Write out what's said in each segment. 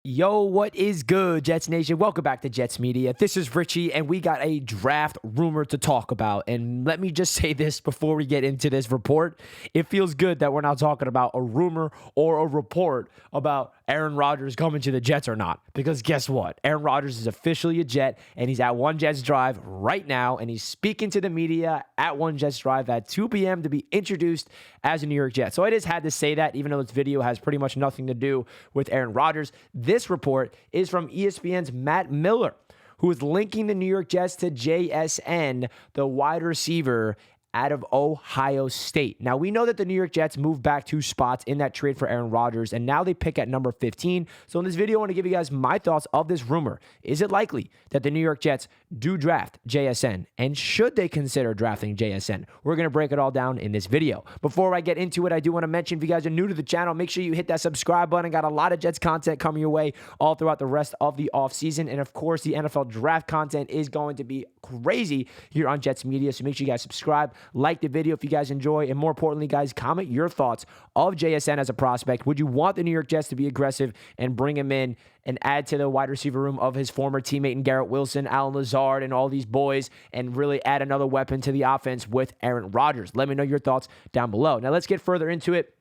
Yo, what is good, Jets Nation? Welcome back to Jets Media. This is Richie, and we got a draft rumor to talk about. And let me just say this before we get into this report. It feels good that we're not talking about a rumor or a report about Aaron Rodgers coming to the Jets or not. Because guess what? Aaron Rodgers is officially a Jet, and he's at One Jets Drive right now, and he's speaking to the media at One Jets Drive at 2 p.m. to be introduced as a New York Jet. So I just had to say that, even though this video has pretty much nothing to do with Aaron Rodgers. This report is from ESPN's Matt Miller, who is linking the New York Jets to JSN, the wide receiver out of Ohio State. Now, we know that the New York Jets moved back 2 spots in that trade for Aaron Rodgers, and now they pick at number 15. So in this video, I want to give you guys my thoughts of this rumor. Is it likely that the New York Jets do draft JSN? And should they consider drafting JSN? We're going to break it all down in this video. Before I get into it, I do want to mention, if you guys are new to the channel, make sure you hit that subscribe button. Got a lot of Jets content coming your way all throughout the rest of the offseason. And of course, the NFL draft content is going to be crazy here on Jets Media. So make sure you guys subscribe. Like the video if you guys enjoy, and more importantly, guys, comment your thoughts of JSN as a prospect. Would you want the New York Jets to be aggressive and bring him in and add to the wide receiver room of his former teammate in Garrett Wilson, Allen Lazard, and all these boys, and really add another weapon to the offense with Aaron Rodgers? Let me know your thoughts down below. Now, let's get further into it.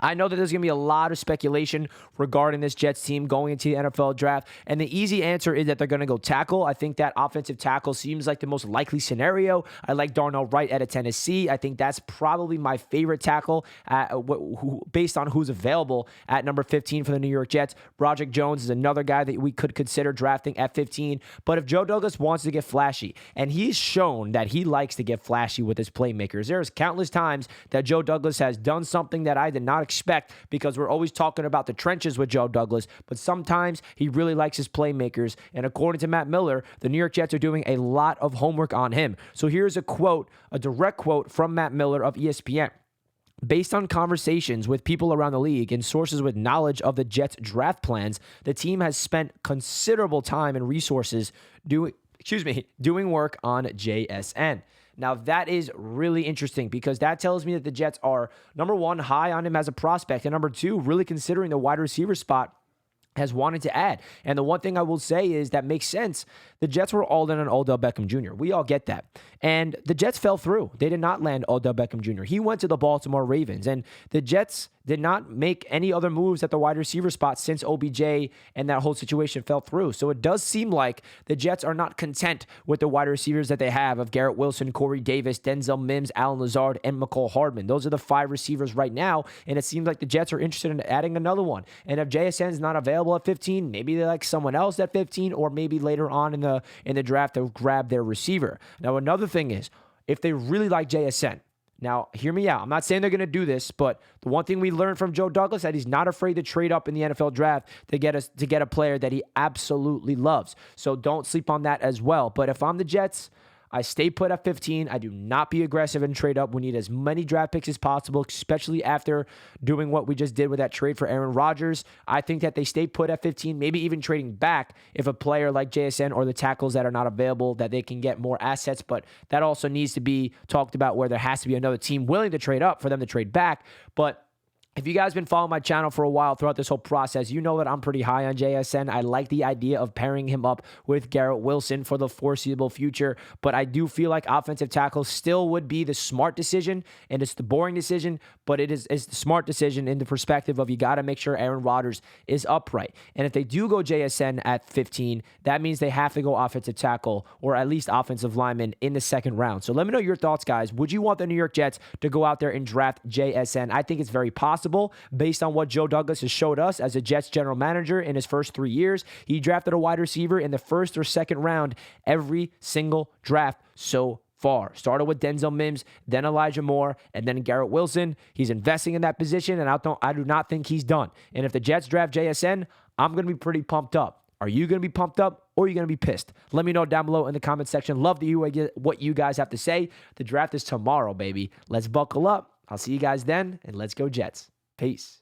I know that there's going to be a lot of speculation regarding this Jets team going into the NFL draft, and the easy answer is that they're going to go tackle. I think that offensive tackle seems like the most likely scenario. I like Darnell Wright out of Tennessee. I think that's probably my favorite tackle based on who's available at number 15 for the New York Jets. Broderick Jones is another guy that we could consider drafting at 15, but if Joe Douglas wants to get flashy, and he's shown that he likes to get flashy with his playmakers, there's countless times that Joe Douglas has done something that I did not expect, because we're always talking about the trenches with Joe Douglas, but sometimes he really likes his playmakers. And according to Matt Miller, the New York Jets are doing a lot of homework on him. So here's a quote, a direct quote from Matt Miller of ESPN. Based on conversations with people around the league and sources with knowledge of the Jets' draft plans, the team has spent considerable time and resources doing work on JSN. Now, that is really interesting, because that tells me that the Jets are, number one, high on him as a prospect, and number two, really considering the wide receiver spot has wanted to add. And the one thing I will say is that makes sense. The Jets were all in on Odell Beckham Jr. We all get that. And the Jets fell through. They did not land Odell Beckham Jr. He went to the Baltimore Ravens. And the Jets did not make any other moves at the wide receiver spot since OBJ and that whole situation fell through. So it does seem like the Jets are not content with the wide receivers that they have of Garrett Wilson, Corey Davis, Denzel Mims, Allen Lazard, and McCole Hardman. Those are the 5 receivers right now, and it seems like the Jets are interested in adding another one. And if JSN is not available at 15, maybe they like someone else at 15, or maybe later on in the draft they'll grab their receiver. Now, another thing is, if they really like JSN, now, hear me out. I'm not saying they're going to do this, but the one thing we learned from Joe Douglas is that he's not afraid to trade up in the NFL draft to get a player that he absolutely loves. So don't sleep on that as well. But if I'm the Jets, I stay put at 15. I do not be aggressive and trade up. We need as many draft picks as possible, especially after doing what we just did with that trade for Aaron Rodgers. I think that they stay put at 15, maybe even trading back if a player like JSN or the tackles that are not available, that they can get more assets. But that also needs to be talked about, where there has to be another team willing to trade up for them to trade back. But if you guys have been following my channel for a while throughout this whole process, you know that I'm pretty high on JSN. I like the idea of pairing him up with Garrett Wilson for the foreseeable future, but I do feel like offensive tackle still would be the smart decision, and it's the boring decision, but it's the smart decision in the perspective of you got to make sure Aaron Rodgers is upright. And if they do go JSN at 15, that means they have to go offensive tackle, or at least offensive lineman, in the 2nd round. So let me know your thoughts, guys. Would you want the New York Jets to go out there and draft JSN? I think it's very possible, based on what Joe Douglas has showed us as a Jets general manager in his first 3 years. He drafted a wide receiver in the 1st or 2nd round every single draft so far. Started with Denzel Mims, then Elijah Moore, and then Garrett Wilson. He's investing in that position, and I do not think he's done. And if the Jets draft JSN, I'm going to be pretty pumped up. Are you going to be pumped up, or are you going to be pissed? Let me know down below in the comment section. Love to hear what you guys have to say. The draft is tomorrow, baby. Let's buckle up. I'll see you guys then, and let's go Jets. Peace.